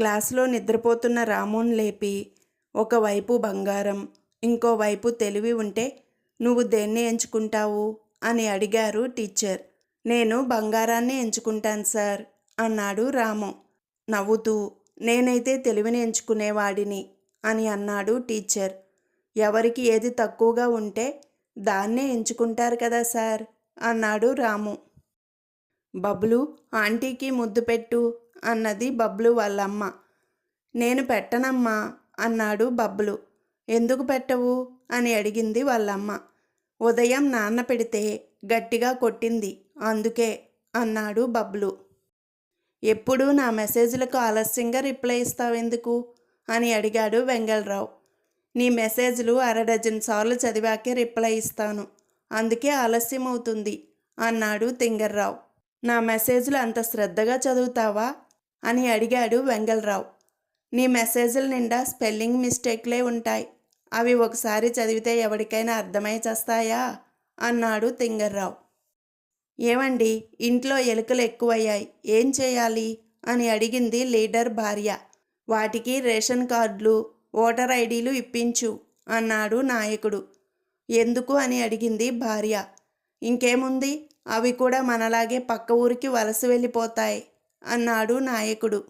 క్లాసులో నిద్రపోతున్న రాముని లేపి, ఒకవైపు బంగారం, ఇంకోవైపు తెలివి ఉంటే నువ్వు దేన్ని ఎంచుకుంటావు అని అడిగారు టీచర్. నేను బంగారాన్ని ఎంచుకుంటాను సార్ అన్నాడు రాము నవ్వుతూ. నేనైతే తెలివిని ఎంచుకునేవాడిని అని అన్నాడు టీచర్. ఎవరికి ఏది తక్కువగా ఉంటే దాన్నే ఎంచుకుంటారు కదా సార్ అన్నాడు రాము. బబ్లు, ఆంటీకి ముద్దు పెట్టు అన్నది బబ్లు వాళ్ళమ్మ. నేను పెట్టనమ్మా అన్నాడు బబ్లు. ఎందుకు పెట్టవు అని అడిగింది వాళ్ళమ్మ. ఉదయం నాన్న పెడితే గట్టిగా కొట్టింది అందుకే అన్నాడు బబ్లు. ఎప్పుడూ నా మెసేజ్లకు ఆలస్యంగా రిప్లై ఇస్తావెందుకు అని అడిగాడు వెంగళరావు. నీ మెసేజ్లు 1/2 డజన్ సార్లు చదివాకే రిప్లై ఇస్తాను, అందుకే ఆలస్యం అవుతుంది అన్నాడు తింగర్రావు. నా మెసేజ్లు అంత శ్రద్ధగా చదువుతావా అని అడిగాడు వెంగళరావు. నీ మెసేజ్ల నిండా స్పెల్లింగ్ మిస్టేక్లే ఉంటాయి, అవి ఒకసారి చదివితే ఎవరికైనా అర్థమై చేస్తాయా అన్నాడు తింగర్రావు. ఏమండి, ఇంట్లో ఎలుకలు ఎక్కువయ్యాయి, ఏం చేయాలి అని అడిగింది లీడర్ భార్య. వాటికి రేషన్ కార్డులు, ఓటర్ ఐడీలు ఇప్పించు అన్నాడు నాయకుడు. ఎందుకు అని అడిగింది భార్య. ఇంకేముంది, అవి కూడా మనలాగే పక్క ఊరికి వలస వెళ్ళిపోతాయి అన్నాడు నాయకుడు.